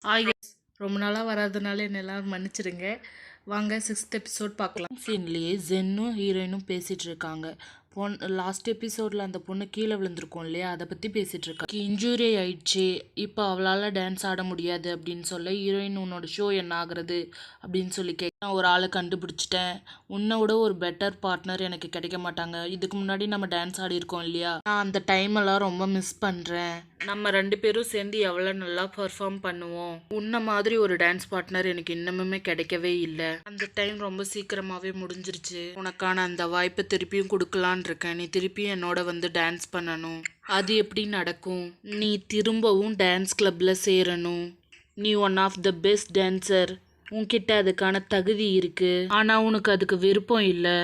S ரொம்ப நாளாக வராதனால என்ன எல்லாரும் மன்னிச்சிடுங்க. வாங்க 6th எபிசோட் பார்க்கலாம். சீன்லேயே ஜென்னும் ஹீரோயினும் பேசிகிட்டு இருக்காங்க. லாஸ்ட் எபிசோடில் அந்த பொண்ணு கீழே விழுந்திருக்கும் இல்லையா, அதை பற்றி பேசிகிட்டு இருக்காங்க. இன்ஜூரி ஆயிடுச்சு, இப்போ அவளால் டான்ஸ் ஆட முடியாது அப்படின்னு சொல்ல ஹீரோயின் உன்னோட ஷோ என்ன ஆகுறது அப்படின்னு சொல்லி கேட்க, நான் ஒரு ஆளை கண்டுபிடிச்சிட்டேன், உன்னை விட ஒரு பெட்டர் பார்ட்னர் எனக்கு கிடைக்க மாட்டாங்க. இதுக்கு முன்னாடி நம்ம டான்ஸ் ஆடி இருக்கோம் இல்லையா, நான் அந்த டைம் எல்லாம் ரொம்ப மிஸ் பண்ணுறேன். நம்ம 2 பேரும் சேர்ந்து எவ்வளோ நல்லா பெர்ஃபார்ம் பண்ணுவோம். உன்ன மாதிரி ஒரு டான்ஸ் பார்ட்னர் எனக்கு இன்னமுமே கிடைக்கவே இல்லை. அந்த டைம் ரொம்ப சீக்கிரமாகவே முடிஞ்சிருச்சு. உனக்கான அந்த வாய்ப்பை திருப்பியும் கொடுக்கலான் இருக்கேன். நீ திருப்பியும் என்னோட வந்து டான்ஸ் பண்ணணும். அது எப்படி நடக்கும்? நீ திரும்பவும் டான்ஸ் கிளப்ல சேரணும். நீ one of the best dancer. உன்கிட்ட அதுக்கான தகுதி இருக்கு. ஆனால் உனக்கு அதுக்கு விருப்பம் இல்லை.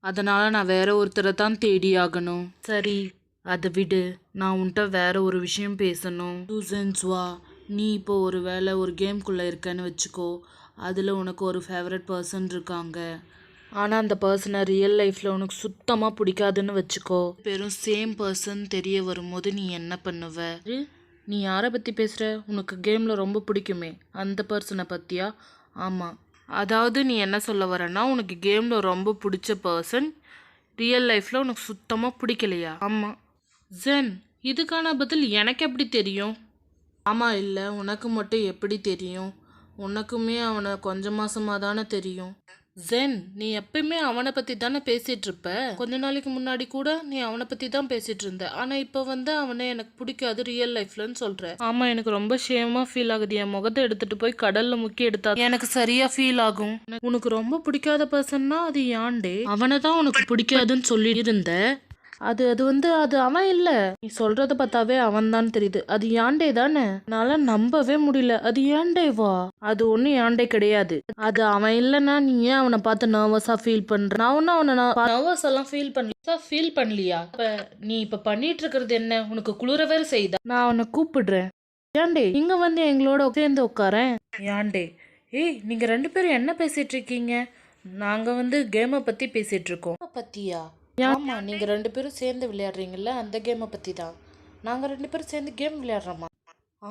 அதனால நான் வேற ஒருத்தரை தான் தேடி ஆகணும். சரி, அதை விடு. நான் உன்கிட்ட வேற ஒரு விஷயம் பேசணும். சூசன்ஸ்வா, நீ இப்போ ஒரு வேளை ஒரு கேம்குள்ளே இருக்கன்னு வச்சுக்கோ. அதில் உனக்கு ஒரு ஃபேவரட் பர்சன் இருக்காங்க. ஆனால் அந்த பர்சனை ரியல் லைஃப்பில் உனக்கு சுத்தமாக பிடிக்காதுன்னு வச்சுக்கோ. வெறும் சேம் பர்சன் தெரிய வரும்போது நீ என்ன பண்ணுவ? நீ யாரை பற்றி பேசுகிற? உனக்கு கேமில் ரொம்ப பிடிக்குமே அந்த பர்சனை பற்றியா? ஆமாம். அதாவது நீ என்ன சொல்ல வரேன்னா, உனக்கு கேமில் ரொம்ப பிடிச்ச பர்சன் ரியல் லைஃப்பில் உனக்கு சுத்தமாக பிடிக்கலையா? ஆமாம். ஜென், இதுக்கான பதில் எனக்கு எப்படி தெரியும்? ஆமாம், இல்லை உனக்கு மட்டும் எப்படி தெரியும்? உனக்குமே அவனை கொஞ்சம் மாசமாக தானே தெரியும். ஜென், நீ எப்பயுமே அவனை பற்றி தானே பேசிகிட்டு இருப்ப. கொஞ்ச நாளைக்கு முன்னாடி கூட நீ அவனை பற்றி தான் பேசிகிட்டு இருந்த. ஆனால் இப்போ வந்து அவனை எனக்கு பிடிக்காது ரியல் லைஃப்லன்னு சொல்கிற. ஆமாம், எனக்கு ரொம்ப ஷேமாக ஃபீல் ஆகுது. என் முகத்தை எடுத்துகிட்டு போய் கடலில் முக்கி எடுத்தா எனக்கு சரியாக ஃபீல் ஆகும். உனக்கு ரொம்ப பிடிக்காத பர்சன்னா அது யாண்டே. அவனை தான் உனக்கு பிடிக்காதுன்னு சொல்லி இருந்த. அது அவன் இல்லை. நீ சொல்றத பார்த்தாவே அவன் தான் தெரியுது. அது யாண்டே தானே. என்னால நம்பவே முடியல. அது யாண்டேவா? அது ஒன்றும் யாண்டே கிடையாது. அது அவன் இல்லைன்னா நீ ஏன் அவனை பார்த்து நர்வஸா ஃபீல் பண்ற? நான் ஒன்றும் அவனை நர்வஸ் எல்லாம் ஃபீல் பண்ணலையா? நீ இப்ப பண்ணிட்டு இருக்கிறது என்ன? உனக்கு குளிர வேற செய்தா? நான் அவனை கூப்பிடுறேன். யாண்டே, இங்க வந்து எங்களோட சேர்ந்து உட்காரேன். யாண்டே, ஏய், நீங்க 2 பேரும் என்ன பேசிட்டு இருக்கீங்க? நாங்க வந்து கேமை பத்தி பேசிட்டு இருக்கோம். பத்தியா? ஆமாம், நீங்கள் 2 பேரும் சேர்ந்து விளையாடுறீங்கல்ல, அந்த கேமை பற்றி தான். நாங்கள் 2 பேரும் சேர்ந்து கேம் விளையாடுறோமா?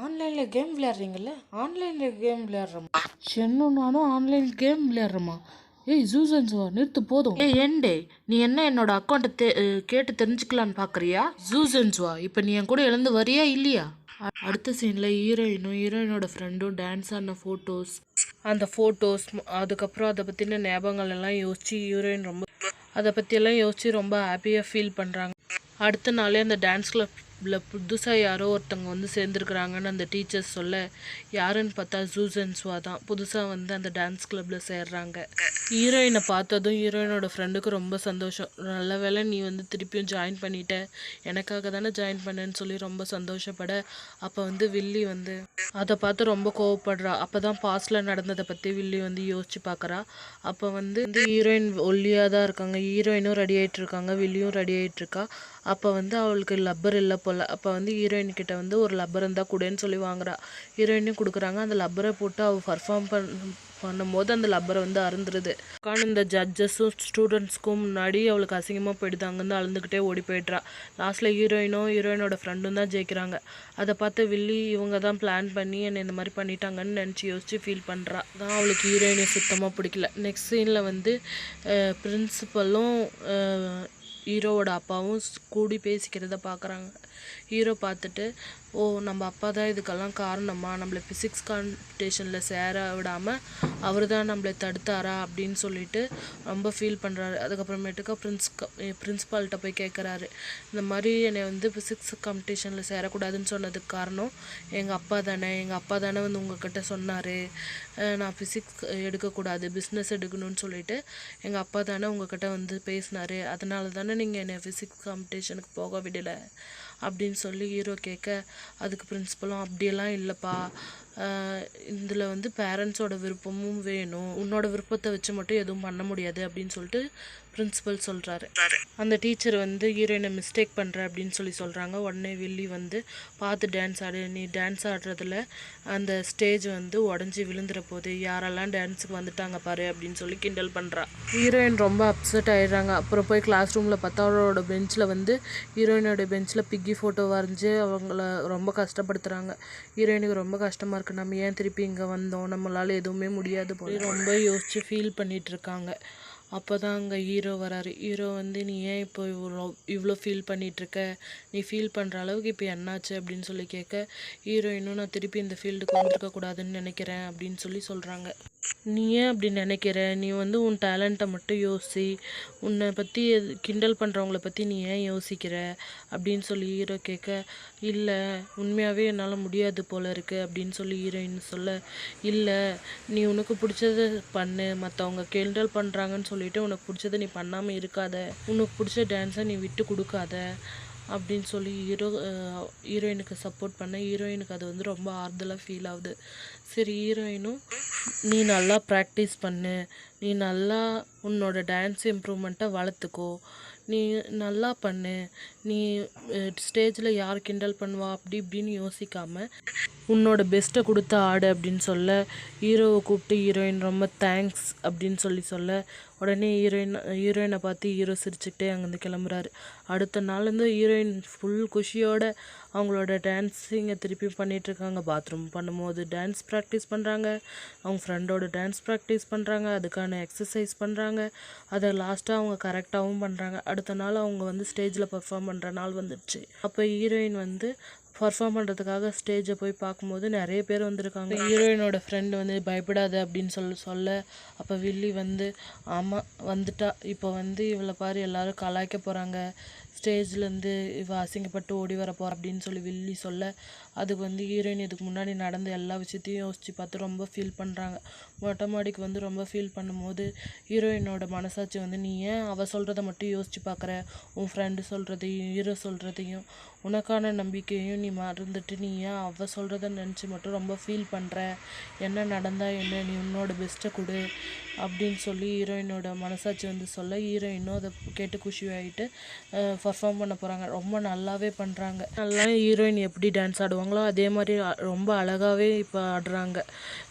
ஆன்லைனில் கேம் விளையாடுறீங்கல்ல, ஆன்லைனில் கேம் விளையாடுறோமா? சென்னும் நானும் ஆன்லைன் கேம் விளையாடுறோமா? ஏய் ஜூசன்ஸ்வா, நிறுத்து போதும். ஏண்டே, நீ என்ன என்னோட அக்கௌண்ட்டை கேட்டு தெரிஞ்சுக்கலான்னு பார்க்குறியா? ஜூசன்ஸ்வா, இப்போ நீ என் கூட எழுந்து வரியா இல்லையா? அடுத்த சீனில் ஹீரோயினோட ஃப்ரெண்டும் டான்ஸ் ஆன ஃபோட்டோஸ், அந்த ஃபோட்டோஸ், அதுக்கப்புறம் அதை பற்றின ஞாபகங்கள் எல்லாம் யோசிச்சு ஹீரோயின் ரொம்ப அதை பற்றியெல்லாம் யோசித்து ரொம்ப ஹாப்பியாக ஃபீல் பண்ணுறாங்க. அடுத்த நாளே அந்த டான்ஸ் கிளப்பில் புதுசாக யாரோ ஒருத்தவங்க வந்து சேர்ந்துருக்குறாங்கன்னு அந்த டீச்சர்ஸ் சொல்ல, யாருன்னு பார்த்தா ஜூசன்ஸ்வா தான் புதுசாக வந்து அந்த டான்ஸ் கிளப்பில் சேர்றாங்க. ஹீரோயினை பார்த்ததும் ஹீரோயினோட ஃப்ரெண்டுக்கு ரொம்ப சந்தோஷம். நல்ல வேளை நீ வந்து திருப்பியும் ஜாயின் பண்ணிட்ட, எனக்காக தானே ஜாயின் பண்ணேன்னு சொல்லி ரொம்ப சந்தோஷப்பட, அப்போ வந்து வில்லி வந்து அதை பார்த்து ரொம்ப கோவப்படுறா. அப்போ தான் பாஸ்டில் நடந்ததை பற்றி வில்லி வந்து யோசிச்சு பார்க்குறா. அப்போ வந்து ஹீரோயின் ஒல்லியாக தான் இருக்காங்க. ஹீரோயினும் ரெடி ஆகிட்டு இருக்காங்க, வில்லியும் ரெடி ஆகிட்டு இருக்கா. அப்போ வந்து அவளுக்கு லப்பர் இல்லை போல். அப்போ வந்து ஹீரோயின்கிட்ட வந்து ஒரு லப்பர் இருந்தால் கூடன்னு சொல்லி வாங்குறா. ஹீரோயினும் கொடுக்குறாங்க. அந்த லப்பரை போட்டு அவள் பர்ஃபார்ம் பண்ணும்போது அந்த லப்பரை வந்து அருந்துருது. இந்த ஜட்ஜஸும் ஸ்டூடெண்ட்ஸ்க்கும் முன்னாடி அவளுக்கு அசிங்கமாக போயிடுது. அங்கேருந்து அழுந்துக்கிட்டே ஓடி போய்ட்றா. லாஸ்ட்டில் ஹீரோயினோட ஃப்ரெண்டும் தான் ஜெயிக்கிறாங்க. அதை பார்த்து வில்லி இவங்க தான் பிளான் பண்ணி என்னை இந்த மாதிரி பண்ணிட்டாங்கன்னு நினச்சி யோசிச்சு ஃபீல் பண்ணுறா. தான் அவளுக்கு ஹீரோயினை சுத்தமாக பிடிக்கல. நெக்ஸ்ட் சீனில் வந்து பிரின்சிபலும் ஹீரோவோட அப்பாவும் கூடி பேசிக்கிறத பார்க்குறாங்க. ஹீரோ பார்த்துட்டு, ஓ நம்ம அப்பா தான் இதுக்கெல்லாம் காரணமா, நம்மளை ஃபிசிக்ஸ் காம்படிஷனில் சேர விடாமல் அவர் தான் நம்மளை தடுத்தாரா அப்படின்னு சொல்லிட்டு ரொம்ப ஃபீல் பண்ணுறாரு. அதுக்கப்புறமேட்டுக்கா பிரின்ஸ்பால்கிட்ட போய் கேட்குறாரு, இந்த மாதிரி என்னை வந்து ஃபிசிக்ஸ் காம்படிஷனில் சேரக்கூடாதுன்னு சொன்னதுக்கு காரணம் எங்கள் அப்பா தானே வந்து உங்ககிட்ட சொன்னார், நான் ஃபிசிக்ஸ் எடுக்கக்கூடாது பிஸ்னஸ் எடுக்கணும்னு சொல்லிட்டு எங்கள் அப்பா தானே உங்ககிட்ட வந்து பேசினார், அதனால தானே நீங்கள் என்னை ஃபிசிக்ஸ் காம்படிஷனுக்கு போக விடலை அப்படின்னு சொல்லி ஹீரோ கேட்க, அதுக்கு பிரின்சிபலும் அப்படியெல்லாம் இல்லைப்பா, இதில் வந்து பேரண்ட்ஸோட விருப்பமும் வேணும், உன்னோட விருப்பத்தை வச்சு மட்டும் எதுவும் பண்ண முடியாது அப்படின்னு சொல்லிட்டு பிரின்சிபல் சொல்கிறாரு. அந்த டீச்சர் வந்து ஹீரோயினை மிஸ்டேக் பண்ணுற அப்படின்னு சொல்லி சொல்கிறாங்க. உடனே வில்லி வந்து பார்த்து டான்ஸ் ஆடு, நீ டான்ஸ் ஆடுறதுல அந்த ஸ்டேஜ் வந்து உடஞ்சி விழுந்துற போது, யாரெல்லாம் டான்ஸுக்கு வந்துட்டாங்க பாரு அப்படின்னு சொல்லி கிண்டல் பண்ணுறா. ஹீரோயின் ரொம்ப அப்செட் ஆகிடுறாங்க. அப்புறம் போய் கிளாஸ் ரூமில் பார்த்தா அவளோட பெஞ்சில் வந்து ஹீரோயினோட பெஞ்சில் பிக்கி ஃபோட்டோ வரைஞ்சி அவங்கள ரொம்ப கஷ்டப்படுத்துகிறாங்க. ஹீரோயினுக்கு ரொம்ப கஷ்டமாக இருக்குது. இருக்குது, நம்ம ஏன் திருப்பி இங்கே வந்தோம், நம்மளால் எதுவுமே முடியாது போல ரொம்ப யோசித்து ஃபீல் பண்ணிகிட்டு இருக்காங்க. அப்போ தான் அங்கே ஹீரோ வராரு. ஹீரோ வந்து நீ ஏன் இப்போ இவ்வளோ ஃபீல் பண்ணிகிட்ருக்க, நீ ஃபீல் பண்ணுற அளவுக்கு இப்போ என்னாச்சு அப்படின்னு சொல்லி கேட்க, ஹீரோயினும் நான் திருப்பி இந்த ஃபீல்டுக்கு வந்திருக்கக்கூடாதுன்னு நினைக்கிறேன் அப்படின்னு சொல்கிறாங்க. நீ ஏன் அப்படி நினைக்கிற, நீ வந்து உன் டேலண்ட்டை மட்டும் யோசி, உன்னை பற்றி கிண்டல் பண்ணுறவங்கள பற்றி நீ ஏன் யோசிக்கிற அப்படின்னு சொல்லி ஹீரோ கேட்க, இல்லை உண்மையாகவே என்னால் முடியாது போல இருக்குது அப்படின்னு சொல்லி ஹீரோயின் சொல்ல, இல்லை நீ உனக்கு பிடிச்சத பண்ணு, மற்றவங்க கிண்டல் பண்ணுறாங்கன்னு சொல்லிட்டு உனக்கு பிடிச்சத நீ பண்ணாமல் இருக்காத, உனக்கு பிடிச்ச டான்ஸை நீ விட்டு கொடுக்காத அப்படின்னு சொல்லி ஹீரோயினுக்கு சப்போர்ட் பண்ண ஹீரோயினுக்கு அது வந்து ரொம்ப ஆறுதலாக ஃபீல் ஆகுது. சரி ஹீரோயினும் நீ நல்லா ப்ராக்டிஸ் பண்ணு, நீ நல்லா உன்னோட டான்ஸ் இம்ப்ரூவ்மெண்ட்டை வளர்த்துக்கோ, நீ நல்லா பண்ணு, நீ ஸ்டேஜில் யார் கிண்டல் பண்ணுவா அப்படி இப்படின்னு யோசிக்காமல் உன்னோட பெஸ்ட்டை கொடுத்து ஆடு அப்படின்னு சொல்ல, ஹீரோவை கூப்பிட்டு ஹீரோயின் ரொம்ப தேங்க்ஸ் அப்படின்னு சொல்ல, உடனே ஹீரோயினை பார்த்து ஹீரோ சிரிச்சுக்கிட்டே அங்கேருந்து கிளம்புறாரு. அடுத்த நாள்லேருந்து ஹீரோயின் ஃபுல் குஷியோட அவங்களோட டான்ஸிங்கை திருப்பி பண்ணிகிட்ருக்காங்க. பாத்ரூம் பண்ணும்போது டான்ஸ் ப்ராக்டிஸ் பண்ணுறாங்க, அவங்க ஃப்ரெண்டோட டான்ஸ் ப்ராக்டிஸ் பண்ணுறாங்க, அதுக்கான எக்ஸசைஸ் பண்ணுறாங்க, அதை லாஸ்ட்டாக அவங்க கரெக்டாகவும் பண்ணுறாங்க. அடுத்த நாள் அவங்க வந்து ஸ்டேஜில் பர்ஃபார்ம் பண்ணுற நாள் வந்துடுச்சு. அப்போ ஹீரோயின் வந்து பர்ஃபார்ம் பண்ணுறதுக்காக ஸ்டேஜை போய் பார்க்கும்போது நிறைய பேர் வந்திருக்காங்க. ஹீரோயினோட ஃப்ரெண்டு வந்து பயப்படாத அப்படின்னு சொல்ல, அப்போ வில்லி வந்து ஆமாம் வந்துட்டா, இப்போ வந்து இவளை பாரு எல்லாரும் கலாய்க்க போகிறாங்க, ஸ்டேஜ்லேருந்து இவ அசிங்கப்பட்டு ஓடி வர போகிற அப்படின்னு சொல்லி வில்லி சொல்ல, அதுக்கு வந்து ஹீரோயின் இதுக்கு முன்னாடி நடந்த எல்லா விஷயத்தையும் யோசித்து பார்த்து ரொம்ப ஃபீல் பண்ணுறாங்க. மொட்டை மாடிக்கு வந்து ரொம்ப ஃபீல் பண்ணும்போது ஹீரோயினோட மனசாட்சி வந்து நீ ஏன் அவள் சொல்கிறத மட்டும் யோசித்து பார்க்குற, உன் ஃப்ரெண்டு சொல்கிறதையும் ஹீரோ சொல்கிறதையும் உனக்கான நம்பிக்கையும் நீ மறந்துட்டு நீ ஏன் அவள் சொல்கிறத நினச்சி மட்டும் ரொம்ப ஃபீல் பண்ணுற, என்ன நடந்தால் என்ன, நீ உன்னோட பெஸ்ட்டை கொடு அப்படின்னு சொல்லி ஹீரோயினோட மனசாட்சி வந்து சொல்ல, ஹீரோயினும் அதை கேட்டு குஷி ஆகிட்டு பர்ஃபார்ம் பண்ண போகிறாங்க. ரொம்ப நல்லாவே பண்ணுறாங்க. நல்லா ஹீரோயின் எப்படி டான்ஸ் ஆடுவாங்களோ அதே மாதிரி ரொம்ப அழகாகவே இப்போ ஆடுறாங்க.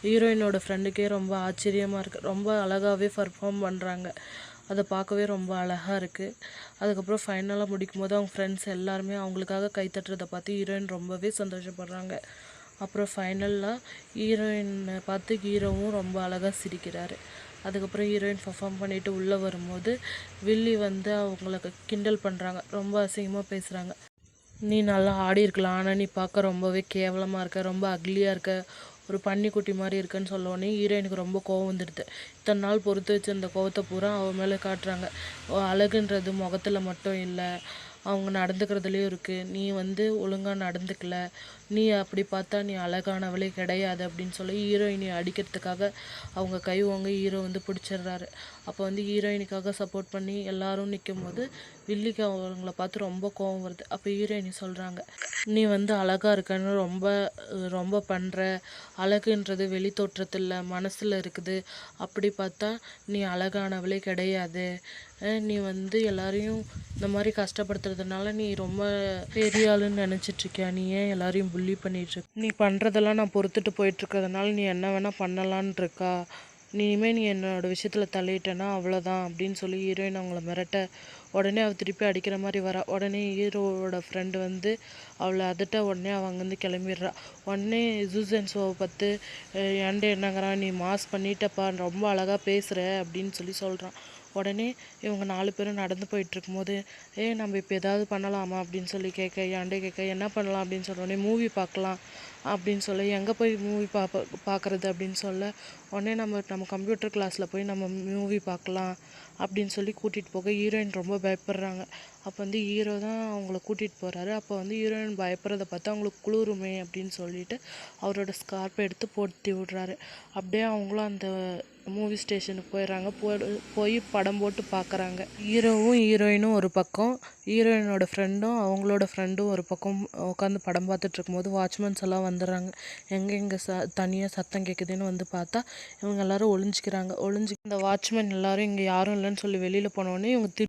ஹீரோயினோட ஃப்ரெண்டுக்கே ரொம்ப ஆச்சரியமாக இருக்குது, ரொம்ப அழகாகவே பர்ஃபார்ம் பண்ணுறாங்க, அதை பார்க்கவே ரொம்ப அழகாக இருக்குது. அதுக்கப்புறம் ஃபைனலாக முடிக்கும் போது அவங்க ஃப்ரெண்ட்ஸ் எல்லாருமே அவங்களுக்காக கைத்தட்டுறதை பார்த்து ஹீரோயின் ரொம்பவே சந்தோஷப்படுறாங்க. அப்புறம் ஃபைனலாக ஹீரோயினை பார்த்து ஹீரோவும் ரொம்ப அழகாக சிரிக்கிறாரு. அதுக்கப்புறம் ஹீரோயின் பர்ஃபார்ம் பண்ணிவிட்டு உள்ளே வரும்போது வில்லி வந்து அவங்களுக்கு கிண்டல் பண்ணுறாங்க, ரொம்ப அசிங்கமாக பேசுகிறாங்க. நீ நல்லா ஆடி இருக்கலாம், ஆனால் நீ பார்க்க ரொம்பவே கேவலமாக இருக்க, ரொம்ப அக்லியாக இருக்க, ஒரு பன்னிக்குட்டி மாதிரி இருக்குன்னு சொல்லோடனே ஹீரோயினுக்கு ரொம்ப கோவம் வந்துடுது. இத்தனை நாள் பொறுத்து வச்சுருந்த கோவத்தை பூரா அவன் மேலே காட்டுறாங்க. அழகுன்றது முகத்தில் மட்டும் இல்லை, அவங்க நடந்துக்கிறதுலேயும் இருக்குது, நீ வந்து ஒழுங்காக நடந்துக்கல, நீ அப்படி பார்த்தா நீ அழகானவளே கிடையாது அப்படின்னு சொல்லி ஹீரோயினை அடிக்கிறதுக்காக அவங்க கை வாங்க ஹீரோ வந்து பிடிச்சிடுறாரு. அப்போ வந்து ஹீரோயினுக்காக சப்போர்ட் பண்ணி எல்லாரும் நிற்கும் போது வில்லிக்கு அவங்கள பார்த்து ரொம்ப கோவம் வருது. அப்போ ஹீரோயினி சொல்கிறாங்க, நீ வந்து அழகாக இருக்கன்னு ரொம்ப ரொம்ப பண்ணுற, அழகுன்றது வெளி தோற்றத்தில் மனசில் இருக்குது, அப்படி பார்த்தா நீ அழகானவளே கிடையாது, நீ வந்து எல்லாரையும் இந்த மாதிரி கஷ்டப்படுத்துறதுனால நீ ரொம்ப பெரிய ஆளுன்னு நினச்சிட்ருக்கியா, நீ ஏன் எல்லாரையும் புள்ளி பண்ணிகிட்ருக்க, நீ பண்ணுறதெல்லாம் நான் பொறுத்துட்டு போயிட்டுருக்கிறதுனால நீ என்ன வேணால் பண்ணலான் இருக்கா, இனிமேல் நீ என்னோடய விஷயத்தில் தலையிட்டேன்னா அவ்வளோதான் அப்படின்னு சொல்லி ஹீரோயின் அவங்கள மிரட்ட, உடனே அவள் திருப்பி அடிக்கிற மாதிரி வரா. உடனே ஹீரோவோட ஃப்ரெண்டு வந்து அவளை அதட்ட, உடனே அவள் அங்கேருந்து கிளம்பிடுறா. உடனே ஜூசன் ஷோவை பார்த்து ஏன்டே என்னங்கிறான், நீ மாஸ் பண்ணிட்டப்பா, ரொம்ப அழகாக பேசுகிற அப்படின்னு சொல்லி சொல்கிறான். உடனே இவங்க 4 பேரும் நடந்து போயிட்டுருக்கும்போது நம்ம இப்போ ஏதாவது பண்ணலாமா அப்படின்னு சொல்லி ஏன்டே கேட்க என்ன பண்ணலாம் அப்படின்னு சொன்னோடனே மூவி பார்க்கலாம் அப்படின்னு சொல்ல, எங்கே போய் மூவி பார்க்குறது அப்படின்னு சொல்ல, உடனே நம்ம கம்ப்யூட்டர் கிளாஸில் போய் நம்ம மூவி பார்க்கலாம் அப்படின்னு சொல்லி கூட்டிகிட்டு போக ஹீரோயின் ரொம்ப பயப்படுறாங்க. அப்போ வந்து ஹீரோ தான் அவங்கள கூட்டிகிட்டு போகிறாரு. அப்போ வந்து ஹீரோயின் பயப்படுறத பார்த்தா அவங்களுக்கு குளிருமே அப்படின்னு சொல்லிட்டு அவரோட ஸ்கார்ப்பை எடுத்து போட்டு விடுறாரு. அப்படியே அவங்களும் அந்த மூவி ஸ்டேஷனுக்கு போயிடுறாங்க. போய் படம் போட்டு பார்க்குறாங்க. ஹீரோவும் ஹீரோயினும் ஒரு பக்கம், ஹீரோயினோட ஃப்ரெண்டும் அவங்களோட ஃப்ரெண்டும் ஒரு பக்கம் உட்காந்து படம் பார்த்துட்டு இருக்கும்போது வாட்ச்மேன்ஸ் எல்லாம் வந்துடுறாங்க. எங்கே தனியாக சத்தம் கேட்குதுன்னு வந்து பார்த்தா இவங்க எல்லாரும் ஒளிஞ்சிக்கிறாங்க. இந்த வாட்ச்மேன் எல்லாரும் இங்கே யாரும் இல்லைன்னு சொல்லி வெளியில் போனோடனே இவங்க